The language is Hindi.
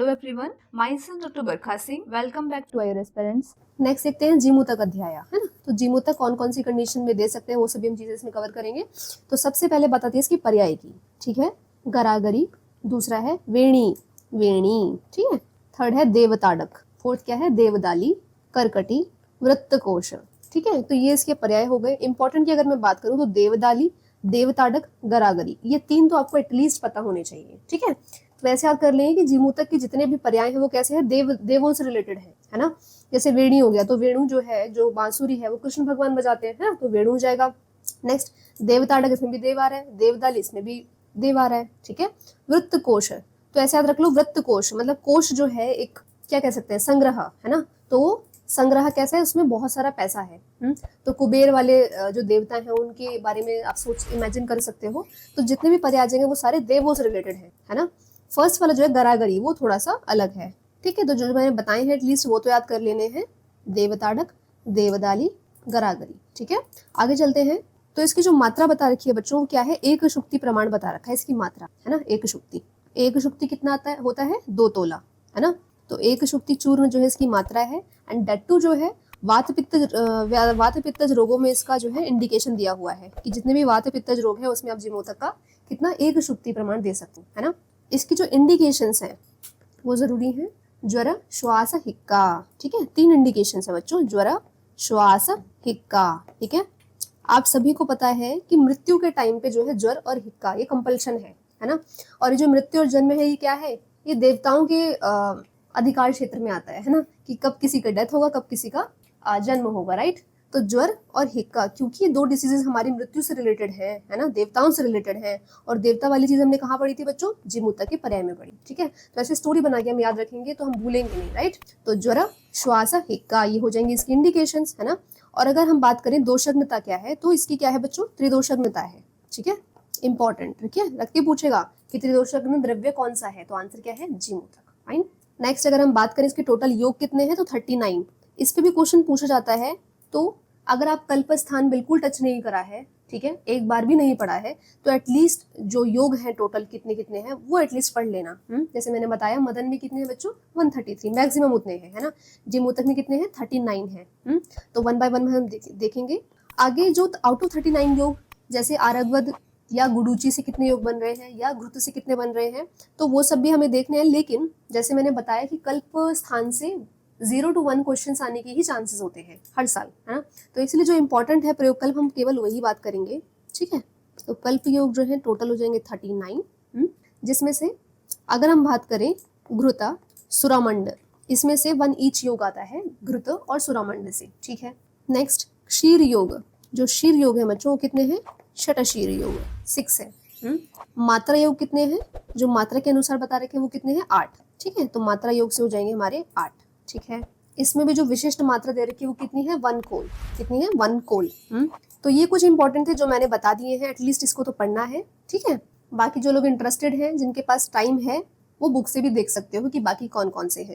Hello everyone, myself doctor Barkha Singh. Welcome back to our aspirants. Next देखते हैं जीमूतक अध्याय, है ना। तो जीमूतक कौन कौन सी कंडीशन में दे सकते हैं वो सभी हम चीजें इसमें कवर करेंगे। तो सबसे पहले बताते हैं इसकी पर्याय की, ठीक है। गरागरी, दूसरा है वेणी, वेणी, ठीक है। थर्ड है देवताड़क, फोर्थ क्या है देवदाली, करकटी, वृत्तकोश, ठीक है। तो ये इसके पर्याय हो गए। इंपॉर्टेंट की अगर मैं बात करूँ तो देवदाली, देवताड़क, गरागरी, ये तीन तो आपको एटलीस्ट पता होने चाहिए, ठीक है। तो वैसे याद कर लेंगे कि जीमूतक के जितने भी पर्याय हैं वो कैसे हैं, देवों से रिलेटेड है ना। जैसे वेणी हो गया, तो वेणु जो है, जो बांसुरी है, वो कृष्ण भगवान बजाते हैं, है ना, तो वेणु हो जाएगा। नेक्स्ट देवताड़क, इसमें भी देव आ रहा है, देवदाली इसमें भी देव आ रहा है, ठीक है। वृत्तकोश, तो ऐसे याद रख लो, वृत्तकोश मतलब कोश जो है एक क्या कह सकते हैं, संग्रह, है ना। तो संग्रह कैसा है, उसमें बहुत सारा पैसा है। तो कुबेर वाले जो देवता हैं उनके बारे में आप सोच इमेजिन कर सकते हो। तो जितने भी पर्याय आ जाएंगे वो सारे देवों से रिलेटेड है ना। फर्स्ट वाला जो है गरागरी, वो थोड़ा सा अलग है, ठीक है। तो जो मैंने बताए हैं एटलीस्ट वो तो याद कर लेने हैं, देवताड़क, देवदाली, गरागरी, ठीक है। आगे चलते हैं। तो इसकी जो मात्रा बता रखी है बच्चों, क्या है, एक शुक्ति प्रमाण बता रखा है इसकी मात्रा, है ना। एक शुक्ति, एक शुक्ति कितना आता है, होता है 2 तोला, है ना। तो एक शुक्ति चूर्ण जो है इसकी मात्रा है। एंड दैट टू जो है वात पित्तज रोगों में इसका जो है इंडिकेशन दिया हुआ है कि जितने भी वात पित्तज रोग है उसमें आप जीमूतक का कितना एक शुक्ति प्रमाण दे सकते हैं, है ना। इसकी जो इंडिकेशंस हैं वो जरूरी है, ज्वर, श्वास, हिक्का, ठीक है। 3 इंडिकेशंस है बच्चों, ज्वर, श्वास, हिक्का, ठीक है। आप सभी को पता है कि मृत्यु के टाइम पे जो है ज्वर और हिक्का ये कंपल्शन है ना। और ये जो मृत्यु और जन्म है ये क्या है, ये देवताओं के अधिकार क्षेत्र में आता है ना, कि कब किसी का डेथ होगा, कब किसी का जन्म होगा, राइट। तो ज्वर और हिक्का, क्योंकि ये 2 डिसीजेज हमारी मृत्यु से रिलेटेड है ना, देवताओं से रिलेटेड है। और देवता वाली चीज हमने कहाँ पढ़ी थी बच्चों, जीमूतक के पर्याय में पढ़ी, ठीक है। तो ऐसे स्टोरी बना के हम याद रखेंगे तो हम भूलेंगे नहीं, राइट। तो ज्वर, श्वास, हिक्का, ये हो जाएंगे इसकी इंडिकेशंस, है ना। और अगर हम बात करें दोषज्ञता क्या है, तो इसकी क्या है बच्चों, त्रिदोषज्ञता है, ठीक है। इंपॉर्टेंट, ठीक है, रख के पूछेगा कि त्रिदोषज्ञ द्रव्य कौन सा है, तो आंसर क्या है, जीमूतक, फाइन। नेक्स्ट अगर हम बात करें इसके टोटल योग कितने हैं, तो 39। इस पे भी क्वेश्चन पूछा जाता है। तो अगर आप कल्प स्थान बिल्कुल टच नहीं करा है, ठीक है, एक बार भी नहीं पढ़ा है, तो एटलीस्ट जो योग है टोटल कितने कितने हैं वो एटलीस्ट पढ़ लेना। जैसे मैंने बताया मदन में कितने हैं बच्चों, 133 मैक्सिमम उतने हैं, है ना। जीमूतक में कितने हैं, 39 है। तो 1 बाय 1 में हम देखेंगे आगे। जो आउट ऑफ 39 योग, जैसे आरगवद या गुडुची से कितने योग बन रहे हैं, या घृत से कितने बन रहे हैं, तो वो सब भी हमें देखने हैं। लेकिन जैसे मैंने बताया कि कल्प स्थान से 0 to 1 क्वेश्चन आने के ही चांसेस होते हैं हर साल, है ना। तो इसलिए जो इंपॉर्टेंट है प्रयोग कल्प, हम केवल वही बात करेंगे, ठीक है। तो कल्प योग जो है टोटल हो जाएंगे 39, जिसमें से अगर हम बात करें घृता, सुरामंड, इसमें से 1 ईच योग आता है घृत और सुरामंड से, ठीक है। नेक्स्ट क्षीर योग, जो क्षीर योग है बच्चों वो कितने हैं, षटशीर योग 6 है। मात्रा योग कितने हैं, जो मात्रा के अनुसार बता रखे वो कितने हैं, 8, ठीक है। तो मात्रा योग से हो जाएंगे हमारे 8, ठीक है। इसमें भी जो विशिष्ट मात्रा दे रखी है वो कितनी है, 1 कोल, कितनी है, 1 कोल। तो ये कुछ इंपॉर्टेंट थे जो मैंने बता दिए हैं, एटलीस्ट इसको तो पढ़ना है, ठीक है। बाकी जो लोग इंटरेस्टेड हैं, जिनके पास टाइम है, वो बुक से भी देख सकते हो कि बाकी कौन कौन से हैं।